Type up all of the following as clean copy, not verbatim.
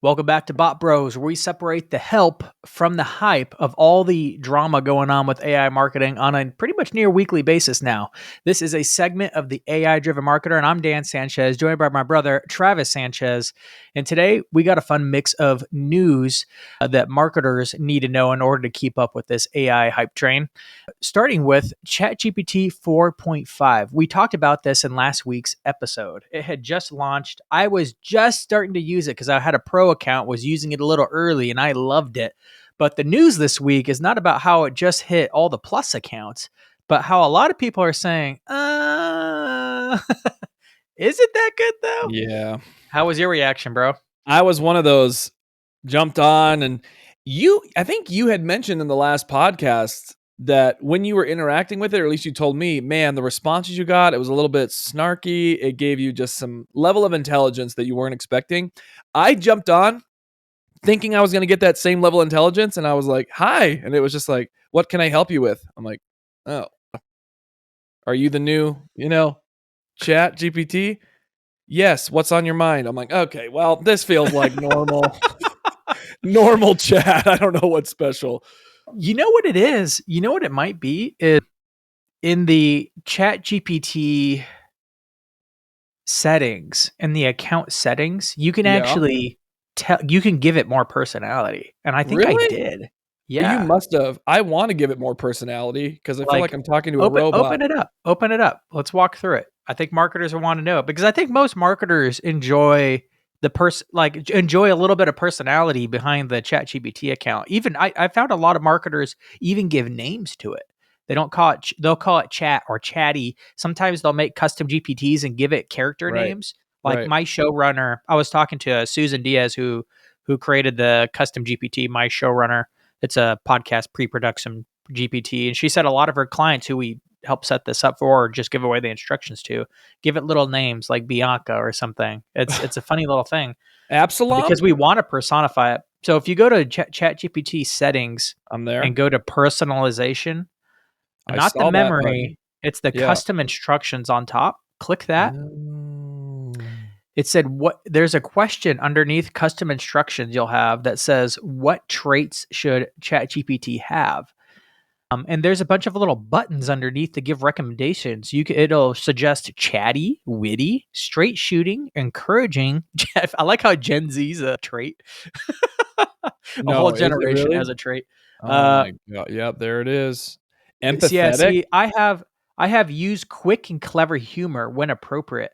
Welcome back to Bot Bros, where we separate the help from the hype of all the drama going on with AI marketing on a pretty much near weekly basis now. This is a segment of the AI Driven Marketer, and I'm Dan Sanchez, joined by my brother, Travis Sanchez. And today we got a fun mix of news that marketers need to know in order to keep up with this AI hype train. Starting with ChatGPT 4.5. We talked about this in last week's episode. It had just launched. I was just starting to use it because I had a pro account, was using it a little early, and I loved it. But the news this week is not about how it just hit all the plus accounts, but how a lot of people are saying, is it that good though? Yeah. How was your reaction, bro? I was one of those jumped on, and I think you had mentioned in the last podcast that when you were interacting with it, or at least you told me, man, the responses you got, it was a little bit snarky. It gave you just some level of intelligence that you weren't expecting. I jumped on thinking I was going to get that same level of intelligence, and I was like, hi. And it was just like, what can I help you with? I'm like, oh, are you the new, Chat GPT? Yes, what's on your mind? I'm like, okay, well, this feels like normal chat. I don't know what's special. You know what it is? You know what it might be? In the ChatGPT settings, in the account settings, you can actually you can give it more personality. And I think I did. Yeah. You must have. I want to give it more personality because I feel like I'm talking to a robot. Open it up. Let's walk through it. I think marketers will want to know it because I think most marketers enjoy enjoy a little bit of personality behind the ChatGPT account. Even I found a lot of marketers even give names to it. They'll call it chat or chatty. Sometimes they'll make custom GPTs and give it character names. Like my showrunner, I was talking to Susan Diaz who created the custom GPT, my showrunner. It's a podcast pre-production GPT. And she said a lot of her clients who we help set this up for or just give away the instructions to, give it little names like Bianca or something. It's a funny little thing. Absalom? Because we want to personify it. So if you go to ChatGPT settings, I'm there, and go to personalization, not the memory, it's the custom instructions on top. Click that. It said there's a question underneath custom instructions you'll have that says, what traits should ChatGPT have? And there's a bunch of little buttons underneath to give recommendations. It'll suggest chatty, witty, straight shooting, encouraging. I like how Gen Z's a trait. A whole generation has a trait. Oh my God. Yep, there it is. Empathetic. Yeah, see, I have used quick and clever humor when appropriate.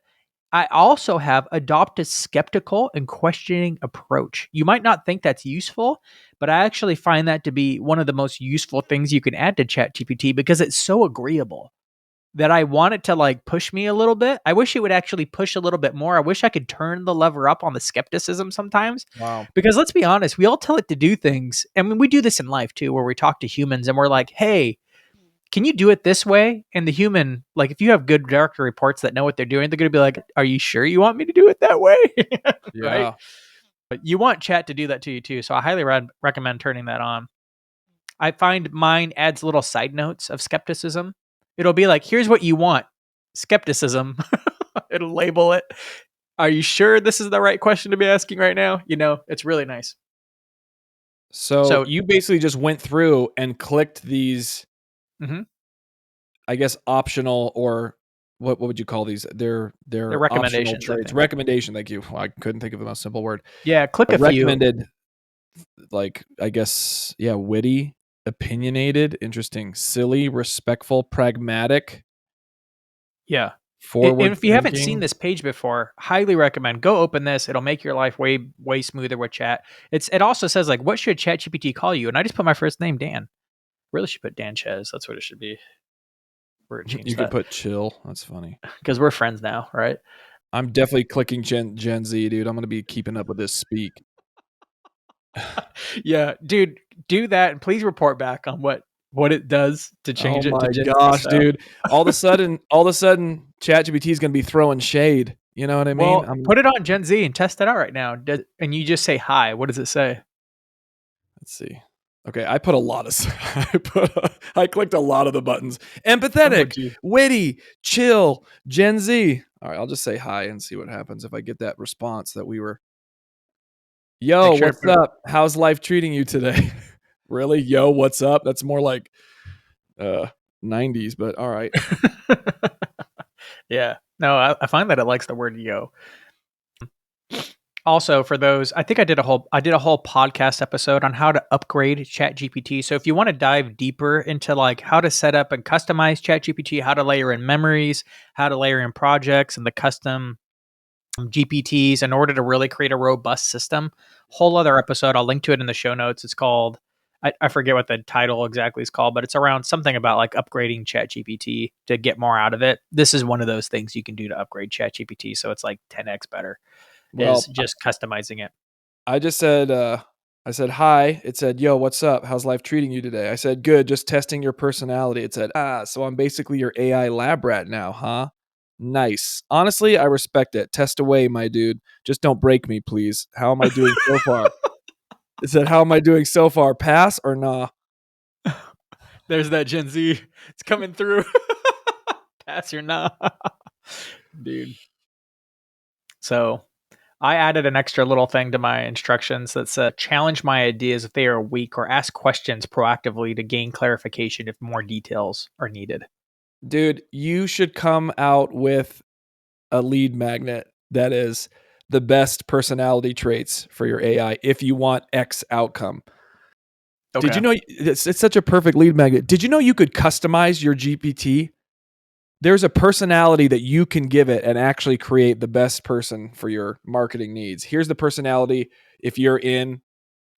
I also have adopt a skeptical and questioning approach. You might not think that's useful, but I actually find that to be one of the most useful things you can add to ChatGPT because it's so agreeable that I want it to push me a little bit. I wish it would actually push a little bit more. I wish I could turn the lever up on the skepticism sometimes. Wow. Because let's be honest, we all tell it to do things. I mean, we do this in life too, where we talk to humans and we're like, hey, can you do it this way? And the human, if you have good director reports that know what they're doing, they're going to be like, are you sure you want me to do it that way? Right? But you want chat to do that to you too. So I highly recommend turning that on. I find mine adds little side notes of skepticism. It'll be like, here's what you want. Skepticism. It'll label it. Are you sure this is the right question to be asking right now? It's really nice. So you basically just went through and clicked these, I guess, optional, or what would you call these? They're recommendations. Traits. Recommendation. Thank you. I couldn't think of the most simple word. Yeah, click a recommended, I guess, witty, opinionated, interesting, silly, respectful, pragmatic. Yeah. Forward. And if you haven't seen this page before, highly recommend. Go open this. It'll make your life way, way smoother with chat. It also says what should ChatGPT call you? And I just put my first name, Dan. Really should put Dan Chez. That's what it should be. We're gonna change you could put chill. That's funny. Because we're friends now, right? I'm definitely clicking Gen Z, dude. I'm gonna be keeping up with this speak. Yeah, dude, do that and please report back on what it does to change it. Oh my gosh, dude! All of a sudden, ChatGPT is gonna be throwing shade. You know what I mean? Well, put it on Gen Z and test it out right now. And you just say hi. What does it say? Let's see. Okay, I put a lot of. I clicked a lot of the buttons. Empathetic, witty, chill, Gen Z. All right, I'll just say hi and see what happens if I get that response that we were. Yo, Make sure to what's put up? How's life treating you today? Really? Yo, what's up? That's more like uh 90s, but all right. it. Yeah. No, I find that it likes the word yo. Also, for those, I think I did a whole podcast episode on how to upgrade ChatGPT. So if you want to dive deeper into like how to set up and customize ChatGPT, how to layer in memories, how to layer in projects and the custom GPTs in order to really create a robust system, whole other episode. I'll link to it in the show notes. It's called I forget what the title exactly is called, but it's around something about like upgrading ChatGPT to get more out of it. This is one of those things you can do to upgrade ChatGPT, so it's like 10x better. Is Well, just customizing it. I just said I said hi. It said, "Yo, what's up? How's life treating you today?" I said, "Good, just testing your personality." It said, "Ah, so I'm basically your AI lab rat now, huh?" Nice. Honestly, I respect it. Test away, my dude. Just don't break me, please. How am I doing so far? It said, "How am I doing so far? Pass or nah?" There's that Gen Z. It's coming through. Pass your nah, dude. So I added an extra little thing to my instructions that said challenge my ideas if they are weak or ask questions proactively to gain clarification if more details are needed. Dude, you should come out with a lead magnet that is the best personality traits for your AI if you want X outcome. Did you Okay. know it's such a perfect lead magnet? Did you know you could customize your GPT? There's a personality that you can give it and actually create the best person for your marketing needs. Here's the personality if you're in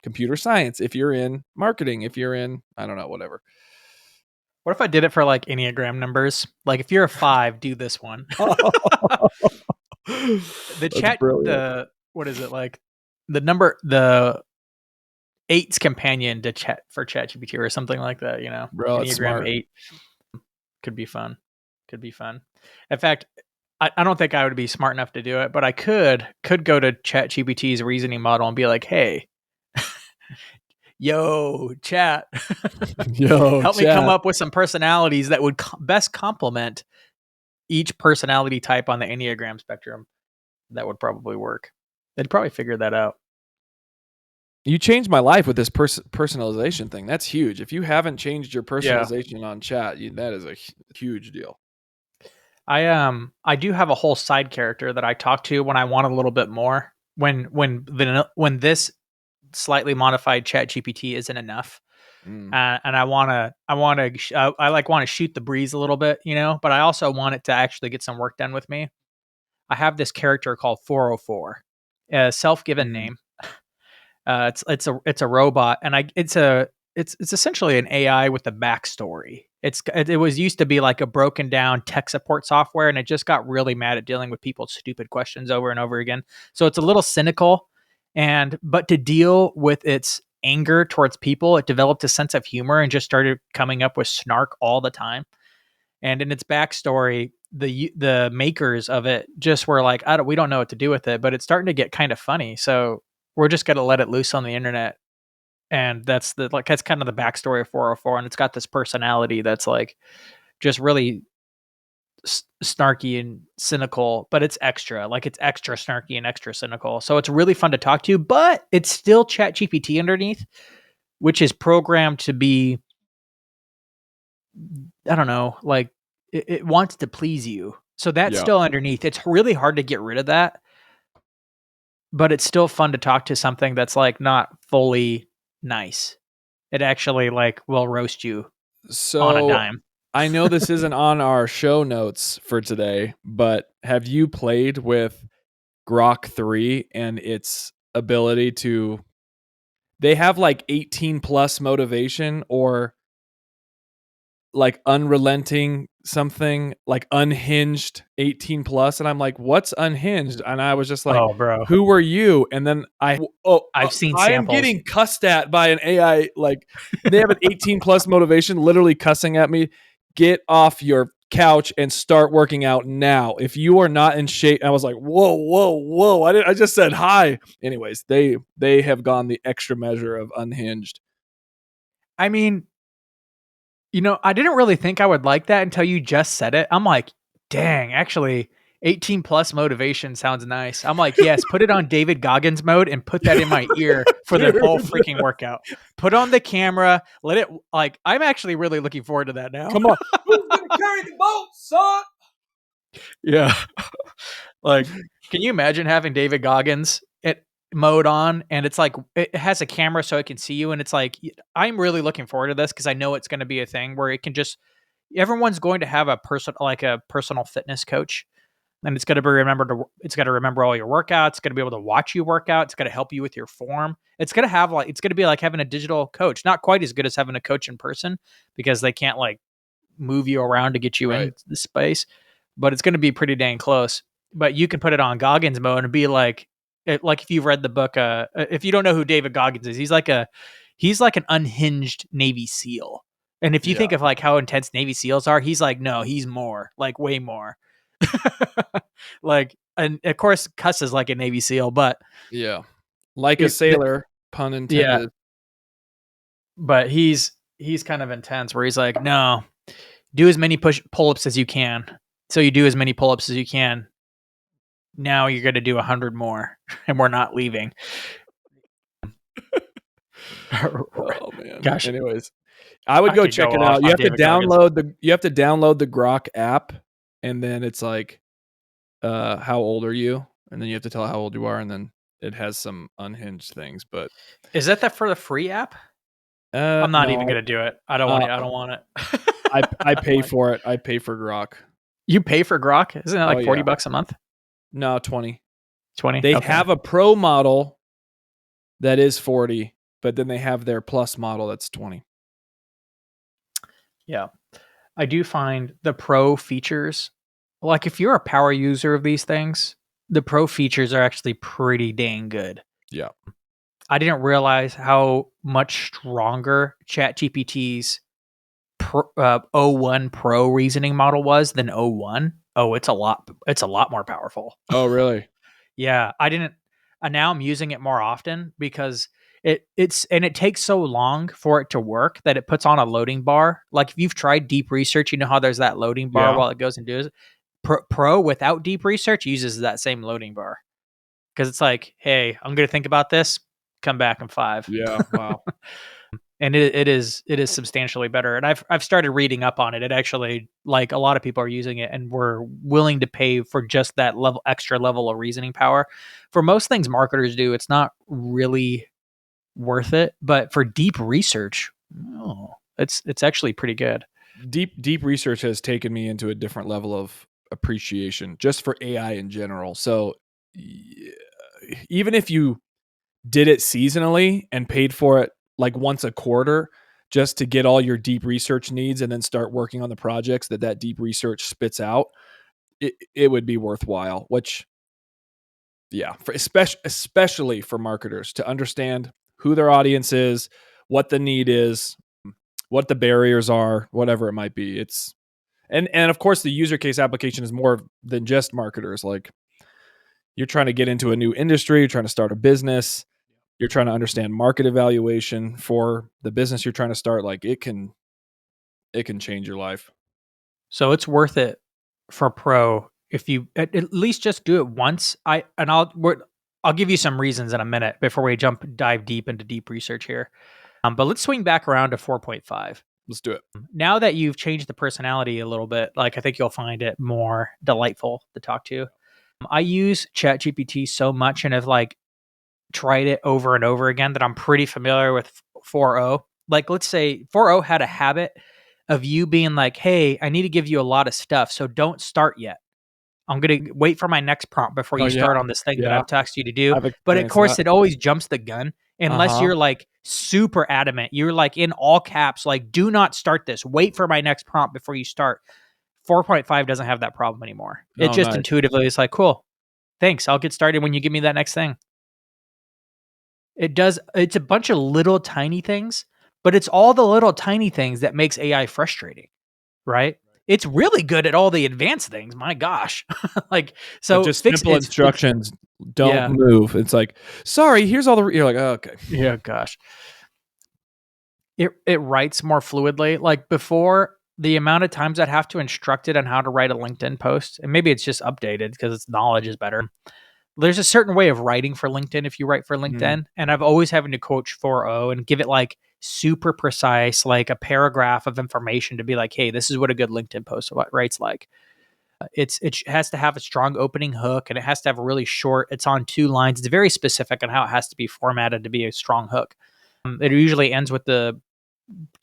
computer science, if you're in marketing, if you're in, I don't know, whatever. What if I did it for like Enneagram numbers? Like if you're a 5, do this one. The That's chat brilliant. the what is it like the 8's companion to chat for ChatGPT or something like that, Bro, it's Enneagram smart. 8 could be fun. Could be fun. In fact, I don't think I would be smart enough to do it, but I could go to ChatGPT's reasoning model and be like, "Hey, yo, chat, Yo, help me come chat. up with some personalities that would best complement each personality type on the Enneagram spectrum." That would probably work. They'd probably figure that out. You changed my life with this personalization thing. That's huge. If you haven't changed your Yeah. personalization on chat, that is a huge deal. I do have a whole side character that I talk to when I want a little bit more. When this slightly modified Chat GPT isn't enough, Mm. and I like want to shoot the breeze a little bit, but I also want it to actually get some work done with me. I have this character called 404, a self-given Mm. name. It's a robot, and it's essentially an AI with a backstory. It was used to be like a broken down tech support software, and it just got really mad at dealing with people's stupid questions over and over again. So it's a little cynical, but to deal with its anger towards people, it developed a sense of humor and just started coming up with snark all the time. And in its backstory, the makers of it just were like, we don't know what to do with it, but it's starting to get kind of funny. So we're just gonna let it loose on the internet. And that's kind of the backstory of 404. And it's got this personality that's like just really snarky and cynical, but it's extra snarky and extra cynical. So it's really fun to talk to, but it's still Chat GPT underneath, which is programmed to be, I don't know, like it wants to please you. So that's Yeah. still underneath. It's really hard to get rid of that, but it's still fun to talk to something that's like not fully nice. It actually like will roast you on a So dime. I know this isn't on our show notes for today, but have you played with Grok 3 and its ability to they have like 18 plus motivation or like unrelenting something like unhinged 18 plus, and I'm like, what's unhinged? And I was just like, Oh, bro. who are you? And then I've seen I am samples. getting cussed at by an AI. Like they have an 18 plus motivation literally cussing at me. Get off your couch and start working out now if you are not in shape. I was like, whoa, I just said hi. Anyways, they have gone the extra measure of unhinged. I mean, I didn't really think I would like that until you just said it. I'm like, dang, actually, 18 plus motivation sounds nice. I'm like, yes, put it on David Goggins mode and put that in my ear for the whole freaking workout. Put on the camera, let it like I'm actually really looking forward to that now. Come on. Who's gonna carry the boat, son? Yeah. Like, can you imagine having David Goggins mode on and it's like it has a camera so it can see you and it's like I'm really looking forward to this because I know it's going to be a thing where it can just everyone's going to have a personal fitness coach and it's going to be it's going to remember all your workouts, it's going to be able to watch you work out, it's going to help you with your form. It's going to have it's going to be like having a digital coach, not quite as good as having a coach in person because they can't like move you around to get you in the space, but it's going to be pretty dang close. But you can put it on Goggins mode and be like if you've read the book, if you don't know who David Goggins is, he's like an unhinged Navy SEAL. And if you think of like how intense Navy SEALs are, he's like, no, he's more, like way more. Like, and of course, cusses like a Navy SEAL, but like a sailor, pun intended. Yeah, but he's kind of intense, where he's like, no, do as many pull-ups as you can. So you do as many pull-ups as you can. Now you're going to do 100 more, and we're not leaving. Oh man! Gosh. Anyways, I would go check it out. You have to download the Grok app, and then it's like, how old are you? And then you have to tell how old you are, and then it has some unhinged things. But is that for the free app? I'm not even going to do it. I don't want it. I don't want it. I pay for it. I pay for Grok. You pay for Grok? Isn't it like $40 a month? No, 20. 20. They have a pro model that is 40, but then they have their plus model that's 20. Yeah. I do find the pro features, like if you're a power user of these things, the pro features are actually pretty dang good. Yeah. I didn't realize how much stronger ChatGPT's 01 Pro reasoning model was than 01. Oh, it's a lot more powerful. Oh, really? Yeah, I didn't. Now I'm using it more often because it takes so long for it to work that it puts on a loading bar. Like if you've tried deep research, you know how there's that loading bar while it goes and does it. Pro without deep research uses that same loading bar because it's like, hey, I'm going to think about this. Come back in 5. Yeah. Wow. And it is substantially better. And I've started reading up on it. It actually, like, a lot of people are using it and we're willing to pay for just that extra level of reasoning power. For most things marketers do, it's not really worth it. But for deep research, it's actually pretty good. Deep research has taken me into a different level of appreciation just for AI in general. So even if you did it seasonally and paid for it like once a quarter just to get all your deep research needs and then start working on the projects that deep research spits out, it would be worthwhile, which especially for marketers to understand who their audience is, what the need is, what the barriers are, whatever it might be. And of course the user case application is more than just marketers. Like you're trying to get into a new industry, you're trying to start a business, you're trying to understand market evaluation for the business you're trying to start. Like it can change your life. So it's worth it for pro if you at least just do it once. I'll give you some reasons in a minute before we dive deep into deep research here. But let's swing back around to 4.5. Let's do it. Now that you've changed the personality a little bit, like I think you'll find it more delightful to talk to. I use ChatGPT so much and have like tried it over and over again that I'm pretty familiar with 4.0. Like let's say 4.0 had a habit of you being like, hey, I need to give you a lot of stuff, so don't start yet. I'm going to wait for my next prompt before you start on this thing that I've tasked you to do. But of course, it always jumps the gun unless you're like super adamant. You're like in all caps, like, do not start this. Wait for my next prompt before you start. 4.5 doesn't have that problem anymore. It just intuitively is like, cool, thanks. I'll get started when you give me that next thing. It does. It's a bunch of little tiny things, but it's all the little tiny things that makes AI frustrating, right? It's really good at all the advanced things. My gosh. Like, so but just simple instructions. Don't move. It's like, sorry, here's all the, you're like, oh, okay. Yeah. Gosh. It writes more fluidly. Like before, the amount of times I'd have to instruct it on how to write a LinkedIn post, and maybe it's just updated because its knowledge is better. There's a certain way of writing for LinkedIn if you write for Mm. LinkedIn, and I've always having to coach 4.0 and give it like super precise, like a paragraph of information to be like, hey, this is what a good LinkedIn post writes like. It has to have a strong opening hook, and it has to have a really short. It's on 2 lines. It's very specific on how it has to be formatted to be a strong hook. It usually ends with the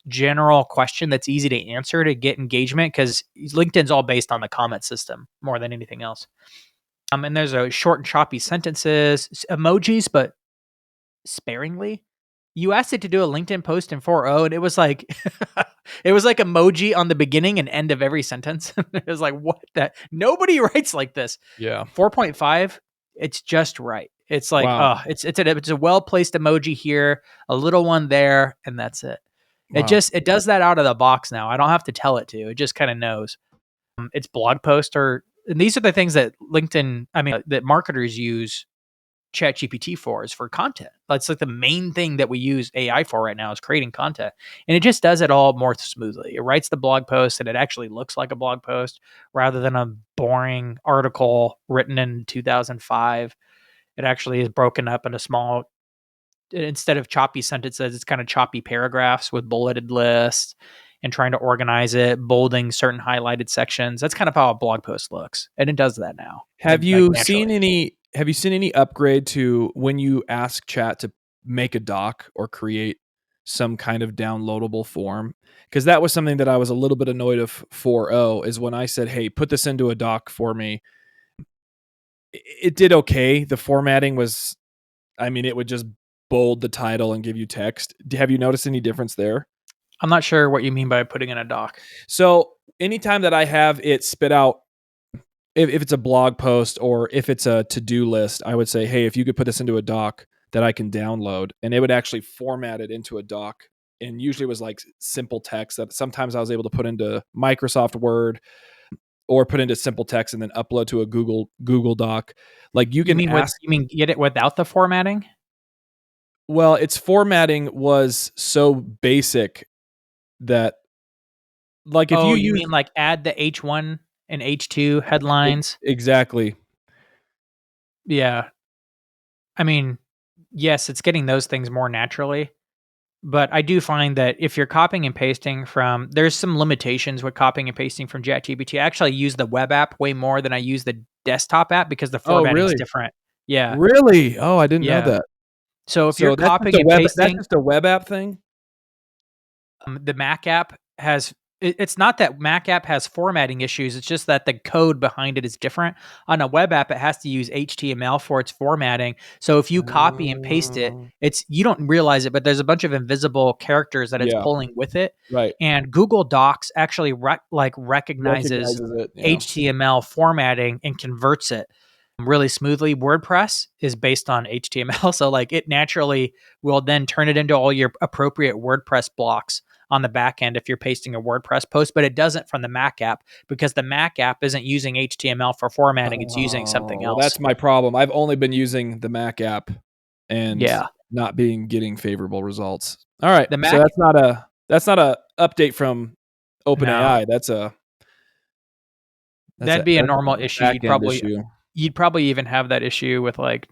general question that's easy to answer to get engagement because LinkedIn's all based on the comment system more than anything else. And there's a short and choppy sentences, emojis, but sparingly. You asked it to do a LinkedIn post in 4.0, and it was like it was like emoji on the beginning and end of every sentence. It was like, what the? Nobody writes like this. Yeah. 4.5, it's just right. It's like, Wow. it's a well placed emoji here, a little one there, and that's it. Wow. It does that out of the box now. I don't have to tell it to. It just kind of knows. It's blog post and these are the things that LinkedIn, I mean, that marketers use ChatGPT for is for content. That's like the main thing that we use AI for right now is creating content. And it just does it all more smoothly. It writes the blog post and it actually looks like a blog post rather than a boring article written in 2005. It actually is broken up into small, instead of choppy sentences, it's kind of choppy paragraphs with bulleted lists and trying to organize it, bolding certain highlighted sections. That's kind of how a blog post looks. And it does that now. Have Like you seen naturally. any upgrade to when you ask chat to make a doc or create some kind of downloadable form? Because that was something that I was a little bit annoyed of 4.0 is when I said, "Hey, put this into a doc for me." It did okay. The formatting was, I mean, it would just bold the title and give you text. Have you noticed any difference there? I'm not sure what you mean by putting in a doc. So anytime that I have it spit out, if it's a blog post or if it's a to-do list, I would say, hey, if you could put this into a doc that I can download, and it would actually format it into a doc. And usually it was like simple text that sometimes I was able to put into Microsoft Word or put into simple text and then upload to a Google Doc. Like you can ask. You mean get it without the formatting? Well, its formatting was so basic that, like, if Oh, you you use mean like add the H1 and H2 headlines? exactly. Yeah. I mean, yes, it's getting those things more naturally. But I do find that if you're copying and pasting from, there's some limitations with copying and pasting from ChatGPT. I actually use the web app way more than I use the desktop app because the Oh, formatting's really? different. Yeah. Really? Oh, I didn't know Yeah. that. So if you're So copying and that's pasting, just a web app thing? the Mac app has it's not that Mac app has formatting issues, it's just that the code behind it is different. On a web app, it has to use HTML for its formatting. So if you copy and paste it, Oh. it's you don't realize it, but there's a bunch of invisible characters that it's Yeah, pulling with it. right. And Google Docs actually recognizes Recognizes it, yeah. HTML formatting and converts it really smoothly. WordPress is based on HTML, so like it naturally will then turn it into all your appropriate WordPress blocks on the back end if you're pasting a WordPress post, but it doesn't from the Mac app because the Mac app isn't using HTML for formatting, it's using something Oh, well, else. that's my problem. I've only been using the Mac app and Yeah. not getting favorable results. Alright, The so Mac that's not a update from no. OpenAI, That'd be a that's a normal issue. back-end issue. You'd probably even have that issue with like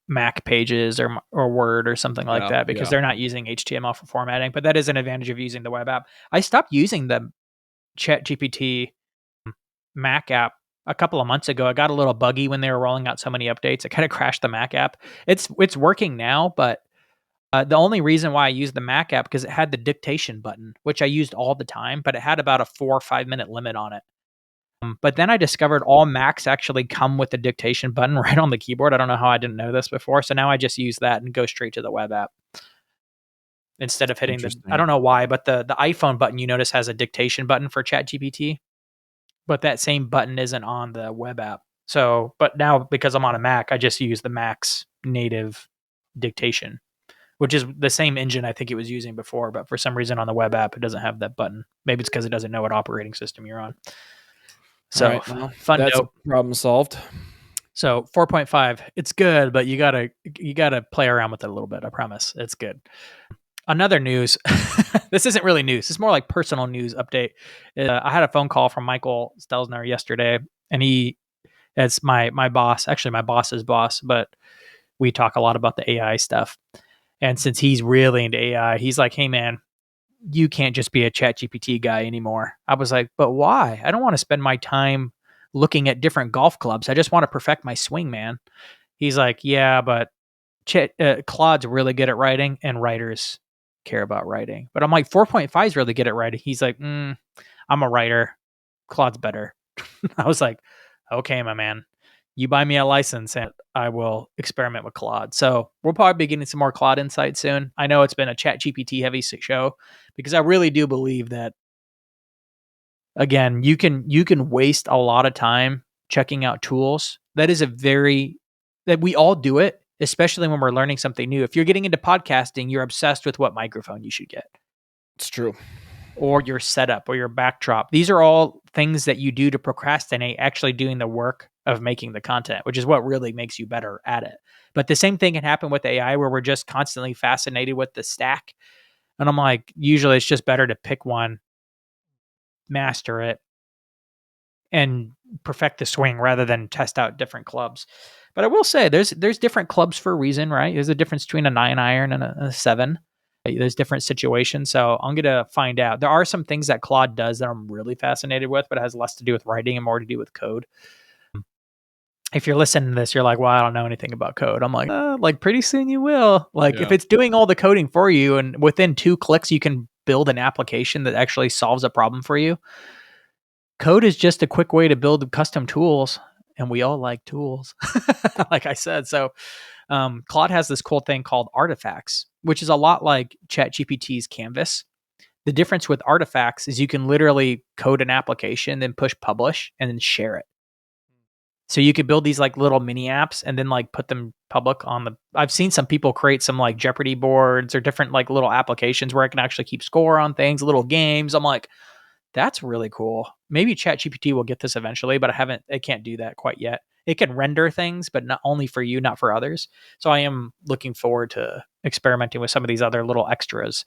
Mac Pages or Word or something like Yeah, that because yeah. they're not using HTML for formatting, but that is an advantage of using the web app. I stopped using the ChatGPT Mac app a couple of months ago. I got a little buggy when they were rolling out so many updates. It kind of crashed the Mac app. It's working now, but the only reason why I used the Mac app because it had the dictation button, which I used all the time, but it had about a 4 or 5 minute limit on it. But then I discovered all Macs actually come with the dictation button right on the keyboard. I don't know how I didn't know this before. So now I just use that and go straight to the web app instead of hitting I Interesting. don't know why, but the iPhone button you notice has a dictation button for ChatGPT, but that same button isn't on the web app. So, but now because I'm on a Mac, I just use the Mac's native dictation, which is the same engine I think it was using before, but for some reason on the web app, it doesn't have that button. Maybe it's because it doesn't know what operating system you're on. So, Alright, well, fun that's a note. problem solved. So 4.5, it's good, but you gotta play around with it a little bit. I promise, it's good. Another news. This isn't really news. It's more like personal news update. I had a phone call from Michael Stelzner yesterday, and he, as my boss, actually my boss's boss, but we talk a lot about the AI stuff. And since he's really into AI, he's like, "Hey man, you can't just be a ChatGPT guy anymore." I was like, "But why? I don't want to spend my time looking at different golf clubs. I just want to perfect my swing, man." He's like, "Yeah, but Claude's really good at writing, and writers care about writing." But I'm like, 4.5 is really good at writing. He's like, I'm a writer. Claude's better. I was like, okay, my man, you buy me a license and I will experiment with Claude. So we'll probably be getting some more Claude insight soon. I know it's been a chat GPT heavy show because I really do believe that, again, you can waste a lot of time checking out tools. That is a very, that we all do it, especially when we're learning something new. If you're getting into podcasting, you're obsessed with what microphone you should get, It's true. or your setup or your backdrop. These are all things that you do to procrastinate actually doing the work of making the content, which is what really makes you better at it. But the same thing can happen with AI, where we're just constantly fascinated with the stack. And I'm like, usually it's just better to pick one, master it, and perfect the swing rather than test out different clubs. But I will say there's different clubs for a reason, right? There's a difference between a 9 iron and a 7. There's different situations. So I'm gonna find out. There are some things that Claude does that I'm really fascinated with, but it has less to do with writing and more to do with code. If you're listening to this, you're like, "Well, I don't know anything about code." I'm like pretty soon you will. Like, if Yeah. it's doing all the coding for you, and within 2 clicks you can build an application that actually solves a problem for you. Code is just a quick way to build custom tools, and we all like tools, like I said. So, Claude has this cool thing called artifacts, which is a lot like ChatGPT's Canvas. The difference with artifacts is you can literally code an application, then push publish, and then share it. So you could build these like little mini apps and then like put them public on the. I've seen some people create some like Jeopardy boards or different like little applications where I can actually keep score on things, little games. I'm like, that's really cool. Maybe ChatGPT will get this eventually, but it can't do that quite yet. It can render things, but not only for you, not for others. So I am looking forward to experimenting with some of these other little extras,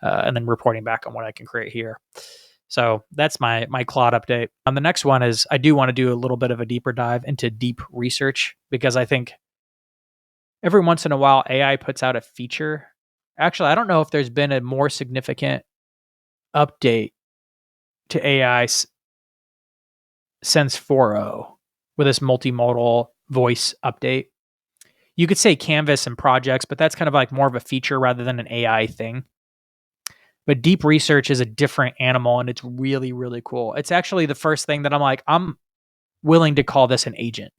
and then reporting back on what I can create here. So that's my Claude update. The next one is, I do want to do a little bit of a deeper dive into deep research, because I think every once in a while AI puts out a feature. Actually, I don't know if there's been a more significant update to AI since 4.0 with this multimodal voice update. You could say Canvas and projects, but that's kind of like more of a feature rather than an AI thing. But deep research is a different animal, and it's really, really cool. It's actually the first thing that I'm willing to call this an agent.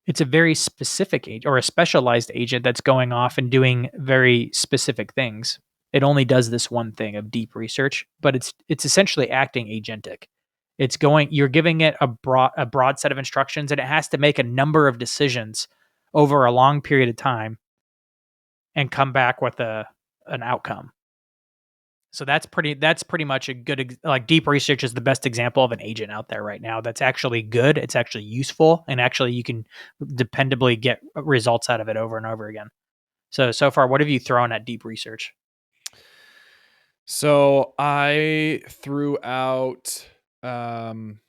It's a very specific agent, or a specialized agent, that's going off and doing very specific things. It only does this one thing of deep research, but it's essentially acting agentic. You're giving it a broad set of instructions, and it has to make a number of decisions over a long period of time and come back with an outcome. So that's pretty much a good, like, deep research is the best example of an agent out there right now that's actually good. It's actually useful, and actually you can dependably get results out of it over and over again. So far, what have you thrown at deep research? So I threw out, um,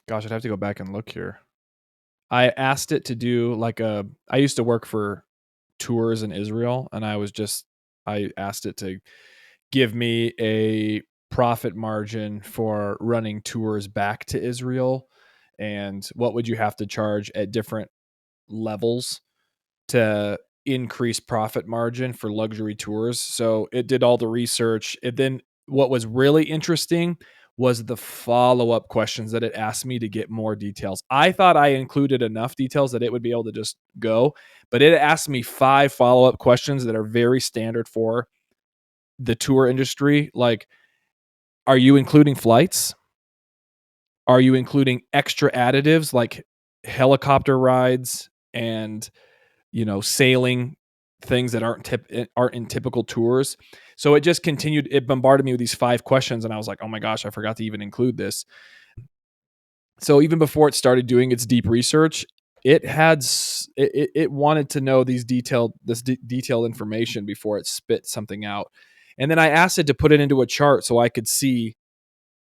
gosh, I'd have to go back and look here. I asked it to do I used to work for tours in Israel, and I asked it to give me a profit margin for running tours back to Israel, and what would you have to charge at different levels to increase profit margin for luxury tours. So it did all the research. And then what was really interesting was the follow-up questions that it asked me to get more details. I thought I included enough details that it would be able to just go, but it asked me 5 follow-up questions that are very standard for the tour industry. Like, are you including flights? Are you including extra additives like helicopter rides and sailing things that aren't in typical tours? So it just continued. It bombarded me with these 5 questions, and I was like, "Oh my gosh, I forgot to even include this." So even before it started doing its deep research, it wanted to know this detailed information before it spit something out. And then I asked it to put it into a chart so I could see,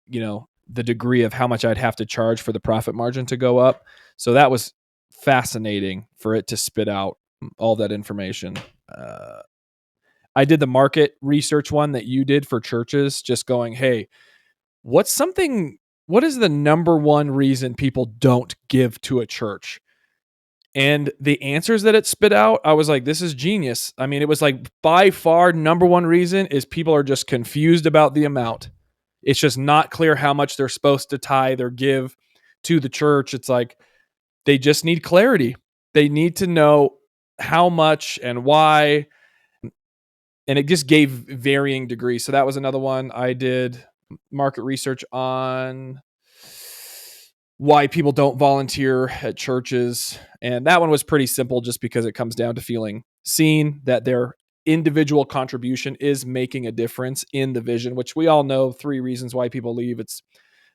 the degree of how much I'd have to charge for the profit margin to go up. So that was fascinating for it to spit out all that information. I did the market research one that you did for churches, just going, hey, what is the number one reason people don't give to a church? And the answers that it spit out, I was like, this is genius. I mean, it was like by far number one reason is people are just confused about the amount. It's just not clear how much they're supposed to tithe or give to the church. It's like they just need clarity. They need to know how much and why. And it just gave varying degrees. So that was another one. I did market research on why people don't volunteer at churches. And that one was pretty simple just because it comes down to feeling seen, that their individual contribution is making a difference in the vision, which we all know 3 reasons why people leave. It's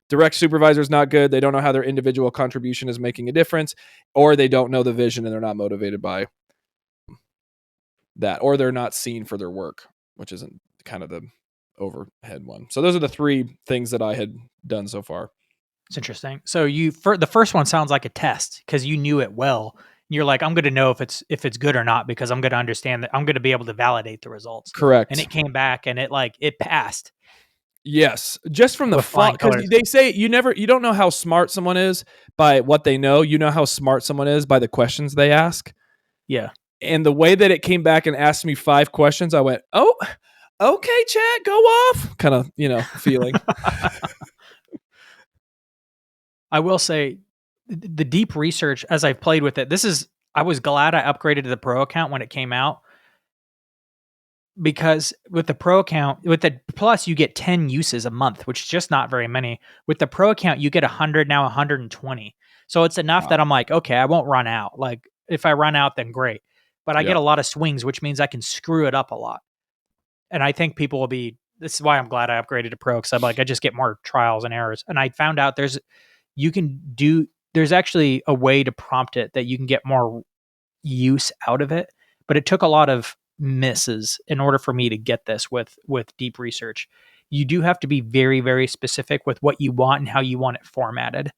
direct supervisor is not good. They don't know how their individual contribution is making a difference, or they don't know the vision and they're not motivated by that, or they're not seen for their work, which isn't kind of the overhead one. So those are the 3 things that I had done so far. It's interesting. So the first one sounds like a test because you knew it well. You're like, I'm going to know if it's good or not because I'm going to understand that I'm going to be able to validate the results. Correct. And it came back and it passed. Yes, just from the font, because colors. they say you don't know how smart someone is by what they know. You know how smart someone is by the questions they ask. Yeah. And the way that it came back and asked me 5 questions, I went, "Oh, okay, chat, go off." Kind of, feeling. I will say the deep research as I've played with it, I was glad I upgraded to the Pro account when it came out. Because with the Pro account, with the Plus, you get 10 uses a month, which is just not very many. With the Pro account, you get 100, now 120. So it's enough that I'm like, okay, I won't run out. Like if I run out, then great. But I get a lot of swings, which means I can screw it up a lot. And I think people will this is why I'm glad I upgraded to Pro, because I'm like, I just get more trials and errors. And I found out there's actually a way to prompt it that you can get more use out of it. But it took a lot of misses in order for me to get this with deep research. You do have to be very, very specific with what you want and how you want it formatted.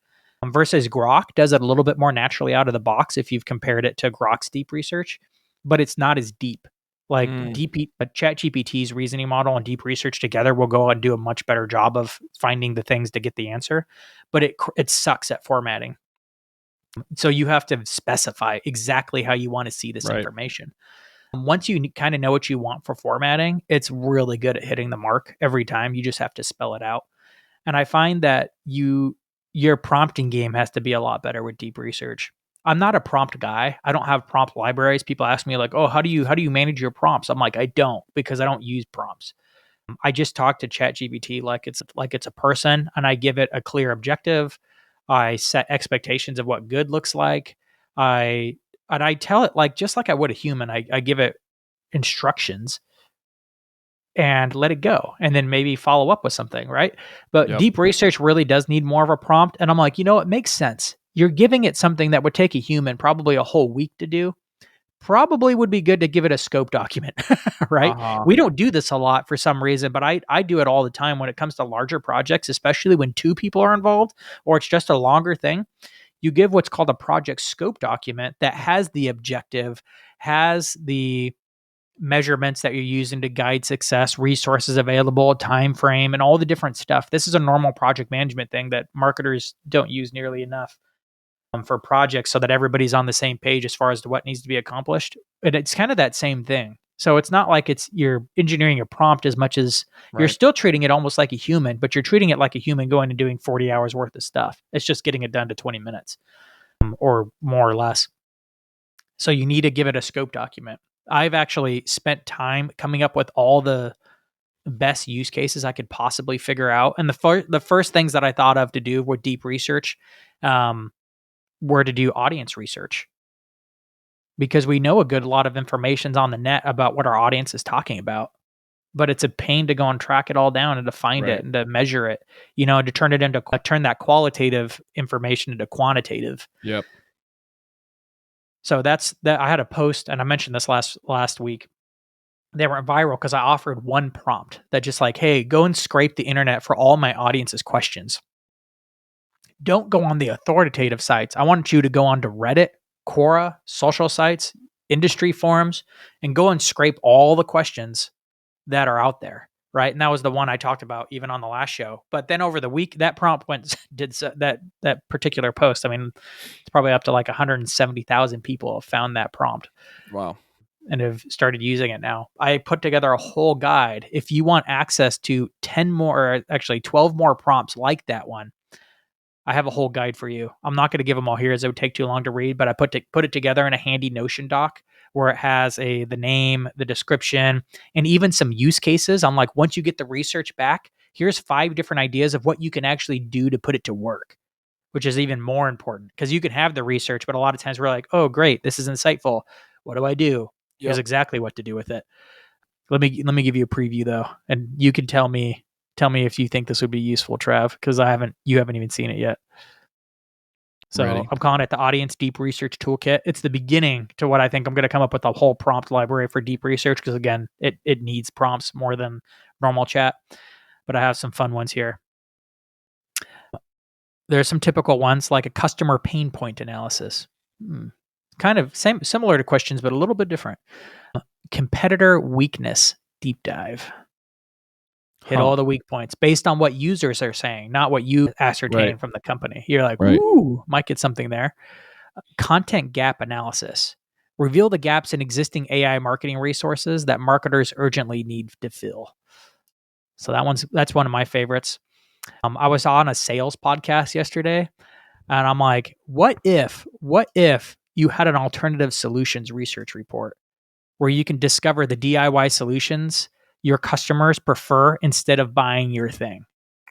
Versus Grok does it a little bit more naturally out of the box if you've compared it to Grok's deep research, but it's not as deep. Like ChatGPT's reasoning model and deep research together will go and do a much better job of finding the things to get the answer, but it sucks at formatting. So you have to specify exactly how you want to see this information. Once you kind of know what you want for formatting, it's really good at hitting the mark every time. You just have to spell it out. And I find that your prompting game has to be a lot better with deep research. I'm not a prompt guy. I don't have prompt libraries. People ask me like, "Oh, how do you manage your prompts?" I'm like, "I don't, because I don't use prompts. I just talk to ChatGPT like it's a person, and I give it a clear objective. I set expectations of what good looks like. I tell it like just like I would a human. I give it instructions and let it go, and then maybe follow up with something, right? But deep research really does need more of a prompt, and I'm like, it makes sense. You're giving it something that would take a human probably a whole week to do. Probably would be good to give it a scope document, right? We don't do this a lot for some reason, but I do it all the time when it comes to larger projects, especially when 2 people are involved or it's just a longer thing. You give what's called a project scope document that has the objective, has the measurements that you're using to guide success, resources available, time frame, and all the different stuff. This is a normal project management thing that marketers don't use nearly enough for projects, so that everybody's on the same page as far as to what needs to be accomplished. And it's kind of that same thing. So it's not like you're engineering a prompt as much as you're still treating it almost like a human, but you're treating it like a human going and doing 40 hours worth of stuff. It's just getting it done to 20 minutes or more or less. So you need to give it a scope document. I've actually spent time coming up with all the best use cases I could possibly figure out. And the first things that I thought of to do with deep research were to do audience research, because we know a good lot of information's on the net about what our audience is talking about, but it's a pain to go and track it all down and to find it and to measure it, to turn that qualitative information into quantitative. Yep. So that's that. I had a post, and I mentioned this last week. They went viral because I offered one prompt that just like, hey, go and scrape the internet for all my audience's questions. Don't go on the authoritative sites. I want you to go on to Reddit, Quora, social sites, industry forums, and go and scrape all the questions that are out there. Right. And that was the one I talked about even on the last show. But then over the week, that prompt went, that particular post. I mean, it's probably up to like 170,000 people have found that prompt. Wow. And have started using it now. I put together a whole guide. If you want access to 10 more, or actually 12 more prompts like that one, I have a whole guide for you. I'm not going to give them all here as it would take too long to read, but I put it together in a handy Notion doc where it has the name, the description, and even some use cases. I'm like, once you get the research back, here's 5 different ideas of what you can actually do to put it to work, which is even more important because you can have the research, but a lot of times we're like, oh, great, this is insightful. What do I do? Here's Yep. exactly what to do with it. Let me give you a preview though, and you can tell me if you think this would be useful, Trav, because you haven't even seen it yet. So Ready. I'm calling it the Audience Deep Research Toolkit. It's the beginning to what I think I'm going to come up with a whole prompt library for deep research because again, it needs prompts more than normal chat. But I have some fun ones here. There's some typical ones like a customer pain point analysis. Kind of similar to questions, but a little bit different. Competitor weakness deep dive. Hit Huh. all the weak points based on what users are saying, not what you ascertain Right. from the company. You're like, Right. ooh, might get something there. Content gap analysis. Reveal the gaps in existing AI marketing resources that marketers urgently need to fill. So that's one of my favorites. I was on a sales podcast yesterday, and I'm like, what if you had an alternative solutions research report where you can discover the DIY solutions your customers prefer instead of buying your thing?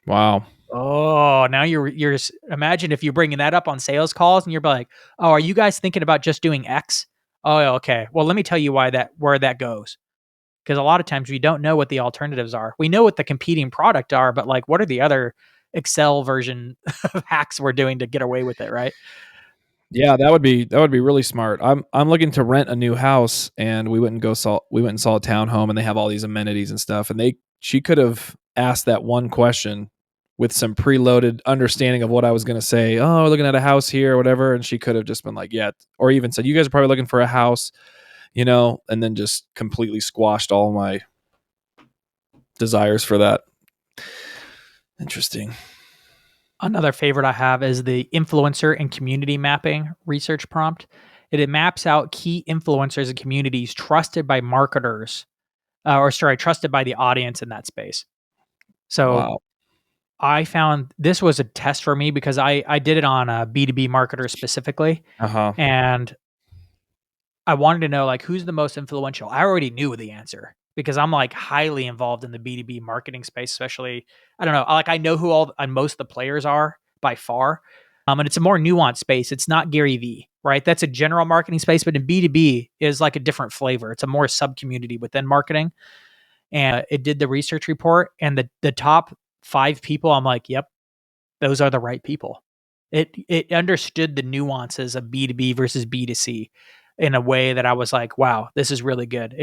Wow. Oh, now you're imagine if you're bringing that up on sales calls and you're like, "Oh, are you guys thinking about just doing X?" Oh, okay. Well, let me tell you where that goes. Because a lot of times we don't know what the alternatives are. We know what the competing product are, but like what are the other Excel version of hacks we're doing to get away with it, right? Yeah, that would be really smart. I'm looking to rent a new house, and we went and saw a townhome, and they have all these amenities and stuff. And she could have asked that one question with some preloaded understanding of what I was going to say. Oh, we're looking at a house here or whatever, and she could have just been like, yeah, or even said, you guys are probably looking for a house, and then just completely squashed all my desires for that. Interesting. Another favorite I have is the influencer and community mapping research prompt. It maps out key influencers and communities trusted by marketers, trusted by the audience in that space. So Wow. I found this was a test for me because I did it on a B2B marketer specifically, Uh huh. and I wanted to know like who's the most influential. I already knew the answer because I'm like highly involved in the B2B marketing space, especially I don't know, like I know who all and most of the players are by far. And it's a more nuanced space. It's not Gary V, right? That's a general marketing space, but in B2B is like a different flavor. It's a more sub community within marketing. And it did the research report and the top 5 people, I'm like, yep, those are the right people. It understood the nuances of B2B versus B2C in a way that I was like, wow, this is really good.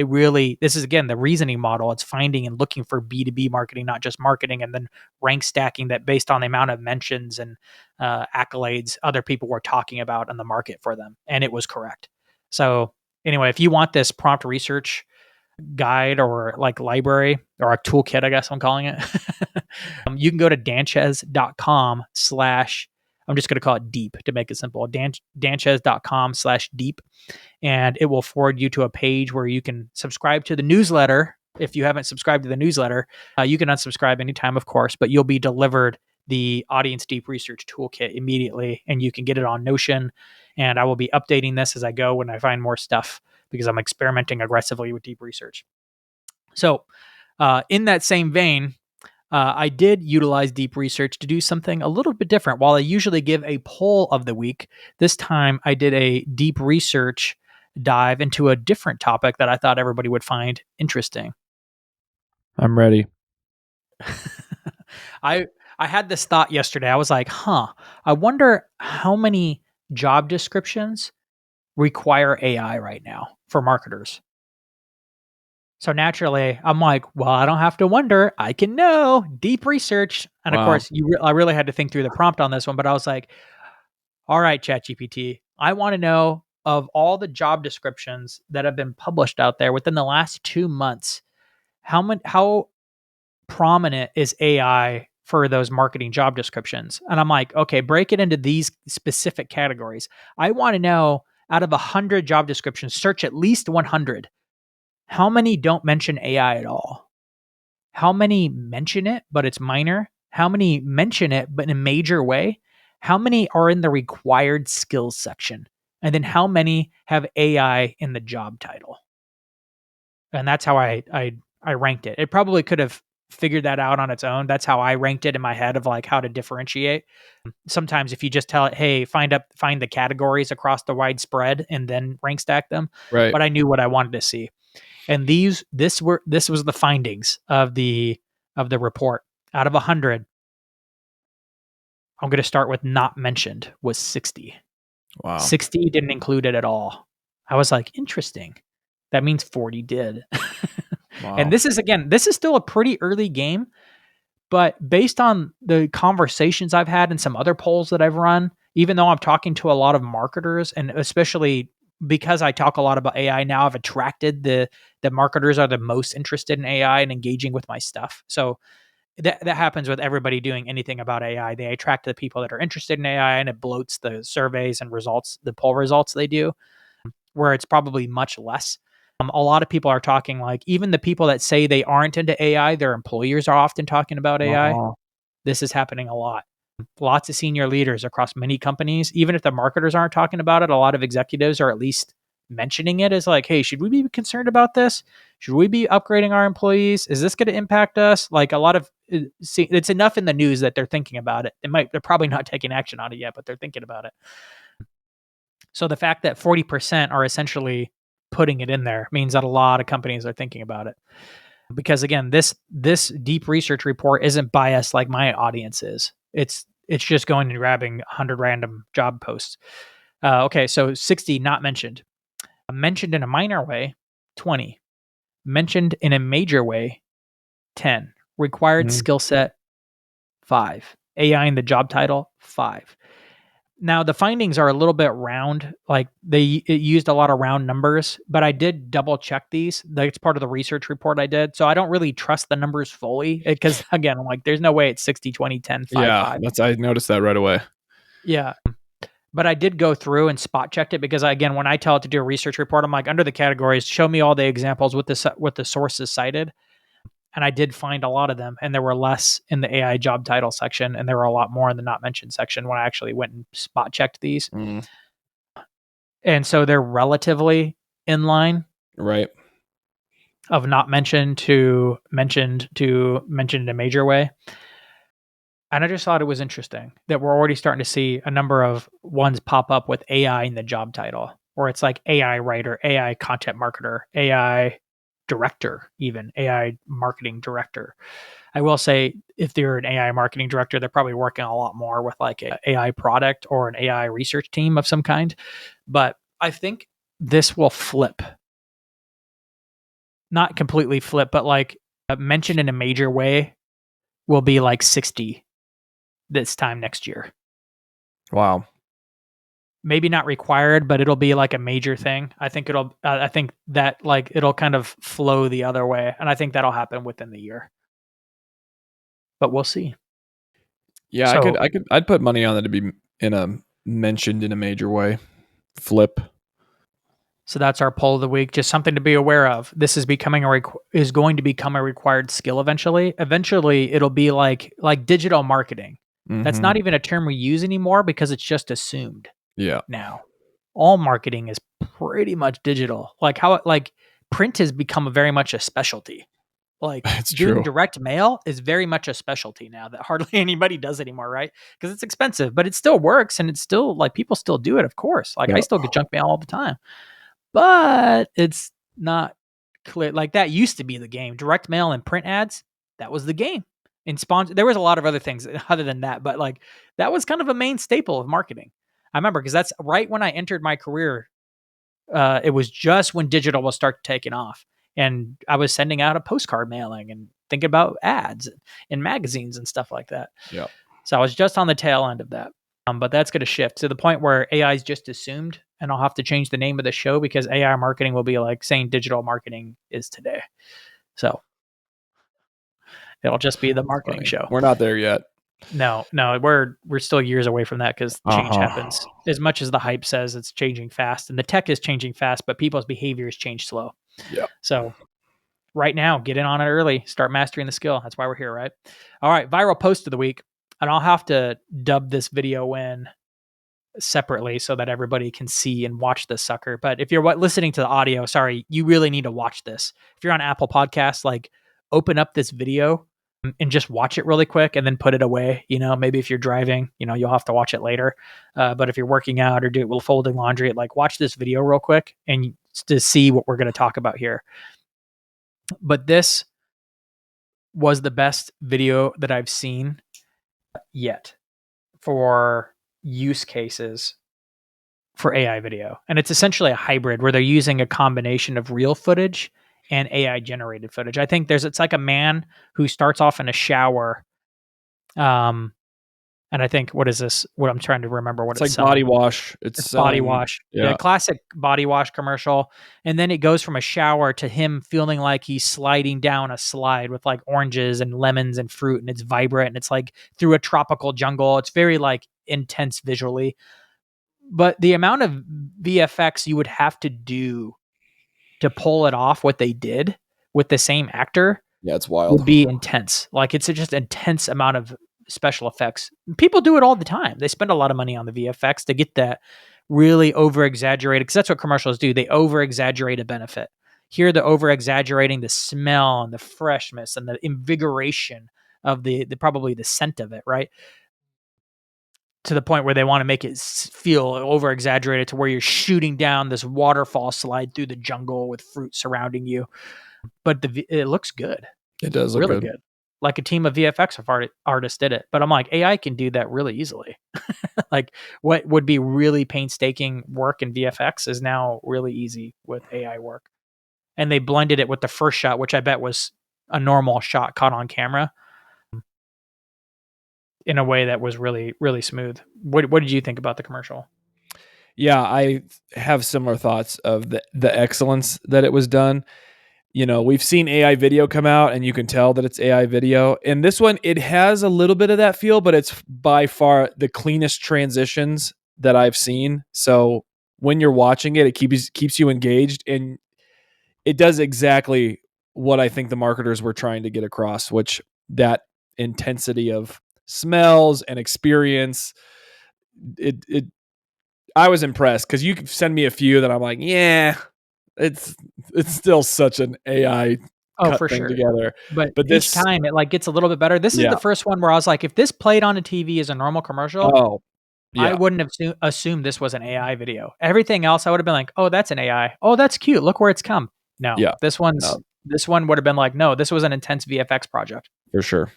This is again the reasoning model. It's finding and looking for B2B marketing, not just marketing, and then rank stacking that based on the amount of mentions and accolades other people were talking about in the market for them. And it was correct. So anyway, if you want this prompt research guide or like library or a toolkit, I guess I'm calling it, you can go to danchez.com slash, I'm just going to call it deep to make it simple. Danchez.com slash deep. And it will forward you to a page where you can subscribe to the newsletter. If you haven't subscribed to the newsletter, you can unsubscribe anytime, of course, but you'll be delivered the Audience Deep Research Toolkit immediately, and you can get it on Notion. And I will be updating this as I go when I find more stuff because I'm experimenting aggressively with deep research. So, in that same vein, I did utilize deep research to do something a little bit different. While I usually give a poll of the week, this time I did a deep research dive into a different topic that I thought everybody would find interesting. I'm ready. I I had this thought yesterday. I was like, "Huh, I wonder how many job descriptions require AI right now for marketers. So naturally, I'm like, well, I don't have to wonder. I can know. Deep research. And of Wow. course, I really had to think through the prompt on this one, but I was like, all right, ChatGPT, I want to know of all the job descriptions that have been published out there within the last 2 months, how prominent is AI for those marketing job descriptions? And I'm like, okay, break it into these specific categories. I want to know out of 100 job descriptions, search at least 100. How many don't mention AI at all? How many mention it, but it's minor? How many mention it, but in a major way? How many are in the required skills section? And then how many have AI in the job title? And that's how I ranked it. It probably could have figured that out on its own. That's how I ranked it in my head of like how to differentiate. Sometimes if you just tell it, hey, find the categories across the wide spread and then rank stack them. Right. But I knew what I wanted to see. And this was the findings of the report. Out of 100, I'm going to start with not mentioned was 60. Wow. 60 didn't include it at all. I was like, interesting. That means 40 did. And Wow. this is still a pretty early game, but based on the conversations I've had and some other polls that I've run, even though I'm talking to a lot of marketers, and especially because I talk a lot about AI now, I've attracted the marketers are the most interested in AI and engaging with my stuff. So that happens with everybody doing anything about AI. They attract the people that are interested in AI, and it bloats the surveys and results, the poll results they do, where it's probably much less. A lot of people are talking like even the people that say they aren't into AI, their employers are often talking about AI. Wow. This is happening a lot. Lots of senior leaders across many companies, even if the marketers aren't talking about it, a lot of executives are at least mentioning it as like, hey, should we be concerned about this? Should we be upgrading our employees? Is this going to impact us? Like a lot of it's enough in the news that they're thinking about it. They're probably not taking action on it yet, but they're thinking about it. So the fact that 40% are essentially putting it in there means that a lot of companies are thinking about it. Because again, this deep research report isn't biased like my audience is. It's just going and grabbing 100 random job posts. Okay, so 60 not mentioned. Mentioned in a minor way, 20. Mentioned in a major way, 10. Required Mhm. skill set, 5. AI in the job title, 5. Now the findings are a little bit round, like it used a lot of round numbers, but I did double check these. That's part of the research report I did. So I don't really trust the numbers fully because again, I'm like there's no way it's 60, 20, 10, 5, Yeah, 5. I noticed that right away. Yeah. But I did go through and spot checked it because again, when I tell it to do a research report, I'm like under the categories, show me all the examples with the sources cited. And I did find a lot of them, and there were less in the AI job title section, and there were a lot more in the not mentioned section when I actually went and spot checked these. Mm, And so they're relatively in line right. of not mentioned in a major way. And I just thought it was interesting that we're already starting to see a number of ones pop up with AI in the job title, where it's like AI writer, AI content marketer, AI director, even AI marketing director. I will say if they're an AI marketing director, they're probably working a lot more with like an AI product or an AI research team of some kind. But I think this will flip, not completely flip, but like mentioned in a major way will be like 60 this time next year. Wow. Maybe not required, but it'll be like a major thing. I think that like it'll kind of flow the other way. And I think that'll happen within the year, but we'll see. Yeah, So, I'd put money on it to be in a mentioned in a major way. Flip. so that's our poll of the week. Just something to be aware of. This is becoming is going to become a required skill eventually. Eventually, it'll be like digital marketing. That's Mhm. not even a term we use anymore because it's just assumed Yeah. now. All marketing is pretty much digital. Like print has become very much a specialty. Like It's doing true. direct mail is very much a specialty now that hardly anybody does anymore, right? Because it's expensive, but it still works and it's still like people still do it, of course. Like I Yep. still get junk mail all the time, but it's not clear. Like that used to be the game. Direct mail and print ads, that was the game. And sponsor, there was a lot of other things other than that, but like that was kind of a main staple of marketing. I remember because that's right when I entered my career It was just when digital was start taking off, and I was sending out a postcard mailing and thinking about ads in magazines and stuff like that. Yeah. So I was just on the tail end of that. But that's going to shift to the point where AI is just assumed, and I'll have to change the name of the show because AI marketing will be like saying digital marketing is today. So it'll just be the marketing Funny. show. We're not there yet. No, we're still years away from that because change happens. As much as the hype says it's changing fast, and the tech is changing fast, but people's behaviors change slow. Yeah. So right now, get in on it early. Start mastering the skill. That's why we're here, right? All right, viral post of the week, and I'll have to dub this video in separately so that everybody can see and watch this sucker. But if you're listening to the audio, sorry, you really need to watch this. If you're on Apple Podcasts, like open up this video and just watch it really quick and then put it away. Maybe if you're driving, you'll have to watch it later. But if you're working out or folding laundry, like watch this video real quick and to see what we're going to talk about here. But this was the best video that I've seen yet for use cases for AI video. And it's essentially a hybrid where they're using a combination of real footage and AI generated footage. I think it's like a man who starts off in a shower. And I think, what is this? What I'm trying to remember what It's like selling. body wash. It's body wash. Yeah, classic body wash commercial. And then it goes from a shower to him feeling like he's sliding down a slide with like oranges and lemons and fruit, and it's vibrant and it's like through a tropical jungle. It's very like intense visually. But the amount of VFX you would have to do to pull it off what they did with the same actor it's wild. would be intense. Like it's just intense amount of special effects. People do it all the time. They spend a lot of money on the VFX to get that really over exaggerated, because that's what commercials do. They over exaggerate a benefit. Here they're over exaggerating the smell and the freshness and the invigoration of the probably the scent of it, right? To the point where they want to make it feel over exaggerated to where you're shooting down this waterfall slide through the jungle with fruit surrounding you. But it looks good. It does look really good. Like a team of VFX artists did it. But I'm like, AI can do that really easily. Like what would be really painstaking work in VFX is now really easy with AI work. And they blended it with the first shot, which I bet was a normal shot caught on camera, in a way that was really, really smooth. What did you think about the commercial? Yeah, I have similar thoughts of the excellence that it was done. We've seen AI video come out and you can tell that it's AI video. And this one, it has a little bit of that feel, but it's by far the cleanest transitions that I've seen. So when you're watching it, it keeps you engaged, and it does exactly what I think the marketers were trying to get across, which that intensity of smells and experience. I was impressed because you send me a few that I'm like, yeah, it's still such an AI cut for thing sure together. But this each time it like gets a little bit better. This is the first one where I was like, if this played on a TV as a normal commercial, I wouldn't have assumed this was an AI video. Everything else I would have been like, oh, that's an AI. Oh, that's cute. Look where it's come. No, this one would have been like, no, this was an intense VFX project for sure.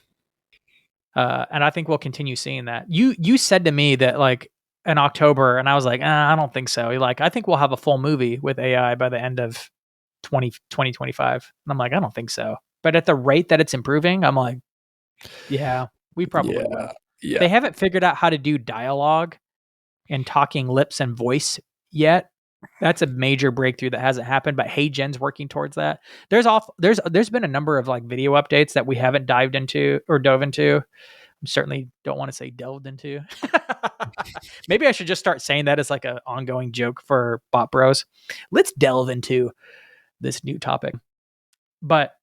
And I think we'll continue seeing that. You said to me that like in October, and I was like, I don't think so. You're like, I think we'll have a full movie with AI by the end of 2025. And I'm like, I don't think so. But at the rate that it's improving, I'm like, yeah, we probably will. Yeah. They haven't figured out how to do dialogue and talking lips and voice yet. That's a major breakthrough that hasn't happened, but HeyGen's working towards that. There's been a number of like video updates that we haven't dove into. I certainly don't want to say delved into. Maybe I should just start saying that as like an ongoing joke for Bot Bros. Let's delve into this new topic. But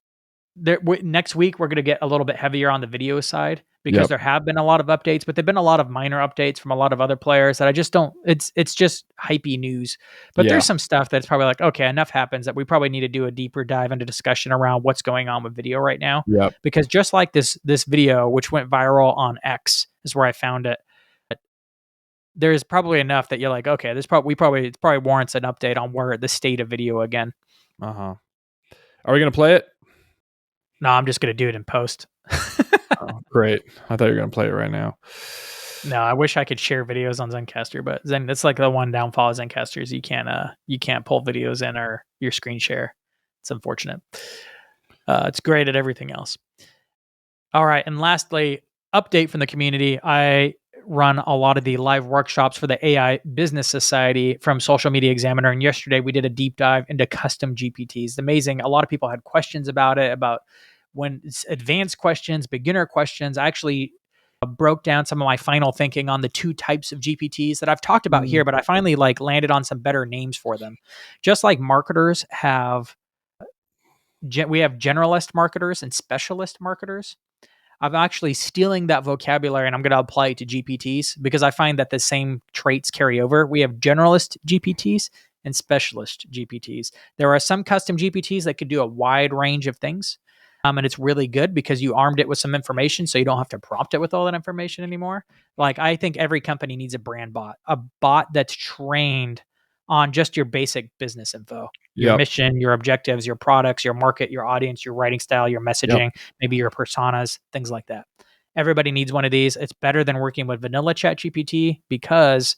next week, we're going to get a little bit heavier on the video side because there have been a lot of updates, but there've been a lot of minor updates from a lot of other players that I just don't, it's just hypey news. But there's some stuff that's probably like, okay, enough happens that we probably need to do a deeper dive into discussion around what's going on with video right now. Because just like this video, which went viral on X, is where I found it. There's probably enough that you're like, okay, it probably warrants an update on where the state of video again. Are we going to play it? No, I'm just going to do it in post. Oh, great. I thought you were going to play it right now. No, I wish I could share videos on Zencaster, but that's like the one downfall of Zencaster is you can't pull videos in or your screen share. It's unfortunate. It's great at everything else. All right, and lastly, update from the community. I run a lot of the live workshops for the AI Business Society from Social Media Examiner, and yesterday we did a deep dive into custom GPTs. It's amazing. A lot of people had questions about it, about when it's advanced questions, beginner questions. I actually broke down some of my final thinking on the two types of GPTs that I've talked about here, but I finally landed on some better names for them. Just like marketers have, we have generalist marketers and specialist marketers. I'm actually stealing that vocabulary and I'm going to apply it to GPTs because I find that the same traits carry over. We have generalist GPTs and specialist GPTs. There are some custom GPTs that could do a wide range of things. And it's really good because you armed it with some information so you don't have to prompt it with all that information anymore. Like, I think every company needs a brand bot, a bot that's trained on just your basic business info, your Yep. mission, your objectives, your products, your market, your audience, your writing style, your Yep. messaging, maybe your personas, things like that. Everybody needs one of these. It's better than working with vanilla ChatGPT because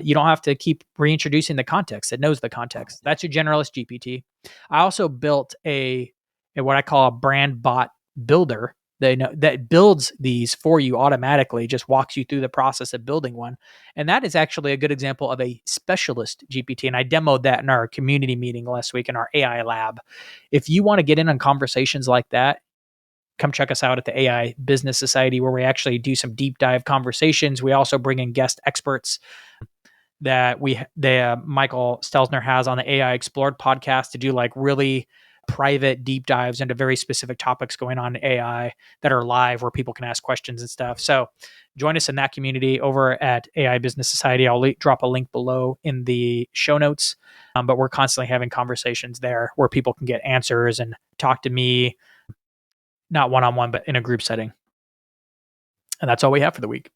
you don't have to keep reintroducing the context. It knows the context. That's your generalist GPT. I also built a what I call a brand bot builder. That builds these for you automatically, just walks you through the process of building one. And that is actually a good example of a specialist GPT. And I demoed that in our community meeting last week in our AI lab. If you want to get in on conversations like that, come check us out at the AI Business Society, where we actually do some deep dive conversations. We also bring in guest experts that Michael Stelzner has on the AI Explored podcast to do like really private deep dives into very specific topics going on in AI that are live where people can ask questions and stuff. So join us in that community over at AI Business Society. I'll drop a link below in the show notes. But we're constantly having conversations there where people can get answers and talk to me, not one-on-one, but in a group setting. And that's all we have for the week.